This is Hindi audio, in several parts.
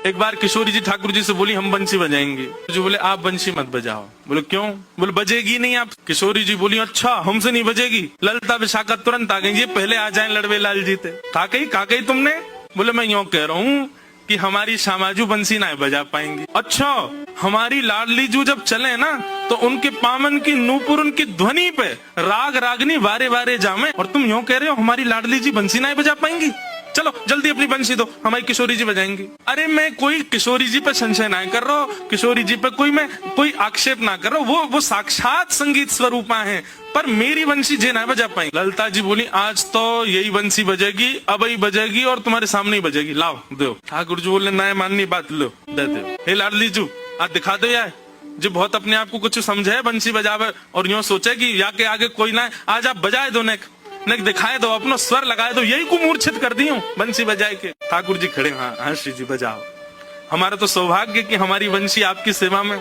एक बार किशोरी जी ठाकुर जी से बोली हम बंसी बजाएंगे। जो बोले आप बंसी मत बजाओ। बोले क्यों? बोले बजेगी नहीं आप। किशोरी जी बोली अच्छा हमसे नहीं बजेगी। ललता विशाखा तुरंत आ गई, ये पहले आ जाए लड़वे लाल जी थे। कहा कही तुमने? बोले मैं यूँ कह रहा हूँ कि हमारी शामाजू बंसी ना बजा पाएंगी। अच्छा हमारी लाडली जू जब चले ना तो उनके पामन की नूपुर उनकी ध्वनि पे राग रागनी वारे वारे जामे, और तुम यूँ कह रहे हो हमारी लाडली जी बंसी ना बजा पाएंगी। चलो जल्दी अपनी बंसी दो, हमारी किशोरी जी बजाएंगी। अरे मैं कोई किशोरी जी पे संशय ना कर रहा हूँ, किशोरी जी पे कोई आक्षेप ना कर रहा हूँ, वो साक्षात संगीत स्वरूपा है, पर मेरी बंसी जे ना बजा पाएंगी। ललता जी बोली आज तो यही बंसी बजेगी, अब ही बजेगी और तुम्हारे सामने ही बजेगी, लाओ दो। ठाकुर जी बोले ना माननी बात, लो दे दो। हे लाडली जू आज दिखा दो यार, जो बहुत अपने आप को कुछ समझे बंसी बजावे और यूँ सोचे कि या के आगे कोई ना, आज आप बजाए दो, नेक दिखाए दो, अपना स्वर लगाए दो, यही को मूर्छित कर दी हूँ बंसी बजाए के। ठाकुर जी खड़े, हाँ श्री जी बजाओ, हमारा तो सौभाग्य कि हमारी बंसी आपकी सेवा में,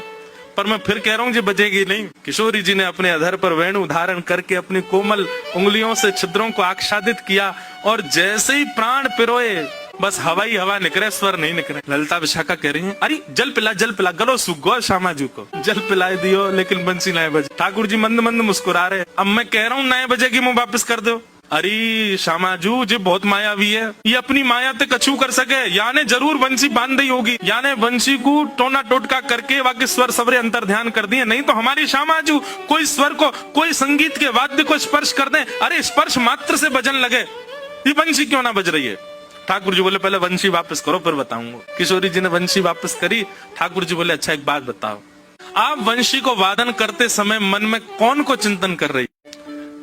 पर मैं फिर कह रहा हूँ जी बजेगी नहीं। किशोरी जी ने अपने अधर पर वेणु धारण करके अपनी कोमल उंगलियों से छिद्रों को आच्छादित किया और जैसे ही प्राण पिरोए बस हवा ही हवा निकले, स्वर नहीं निकले। ललता विशाखा कह रही है अरे जल पिला गलो सुगो श्यामाजू को जल पिलाए दियो लेकिन बंसी नए बजे। ठाकुर जी मंद मंद मुस्कुरा रहे, अब मैं कह रहा हूँ नए बजेगी मुंह वापस कर दो। अरे श्यामाजू जी बहुत मायावी है, ये अपनी माया ते कछु कर सके, याने जरूर बंसी बांध दी होगी, याने बंसी को टोना टोटका करके वाके स्वर सबरे अंतर ध्यान कर दिए, नहीं तो हमारी श्यामाजू कोई स्वर को कोई संगीत के वाद्य को स्पर्श कर दे, अरे स्पर्श मात्र से बजन लगे, ये बंसी क्यों ना बज रही है। ठाकुर जी बोले पहले वंशी वापस करो फिर बताऊंगा। किशोरी जी ने वंशी वापस करी। ठाकुर जी बोले अच्छा एक बात बताओ, आप वंशी को वादन करते समय मन में कौन को चिंतन कर रही?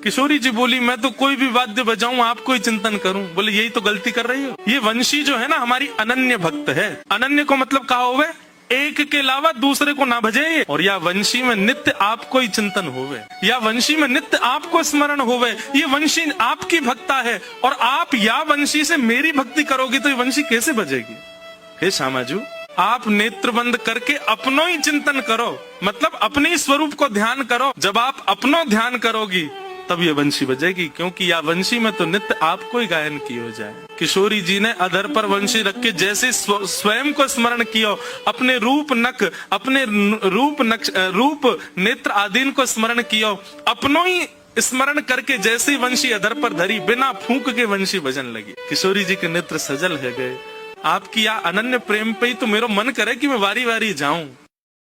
किशोरी जी बोली मैं तो कोई भी वाद्य बजाऊं आपको ही चिंतन करूं। बोले यही तो गलती कर रही हो, ये वंशी जो है ना हमारी अनन्य भक्त है। अनन्य को मतलब कहा होवे एक के अलावा दूसरे को ना भजे, और या वंशी में नित्य आपको ही चिंतन होवे, या वंशी में नित्य आपको स्मरण होवे, ये वंशी आपकी भक्ता है और आप या वंशी से मेरी भक्ति करोगी तो ये वंशी कैसे बजेगी। हे श्यामाजू आप नेत्र बंद करके अपनो ही चिंतन करो, मतलब अपने स्वरूप को ध्यान करो, जब आप अपनो ध्यान करोगी तब ये वंशी बजेगी, क्योंकि या वंशी में तो नित्य आपको ही गायन की हो जाए। किशोरी जी ने अधर पर वंशी रख के जैसे स्वयं को स्मरण किया, अपने रूप नक अपने रूप नेत्र आदीन को स्मरण किया, अपनों ही स्मरण करके जैसे वंशी अधर पर धरी बिना फूंक के वंशी बजन लगी। किशोरी जी के नेत्र सजल है गए। आपकी या अनन्य प्रेम पे ही तो मेरा मन करे कि मैं वारी वारी जाऊं।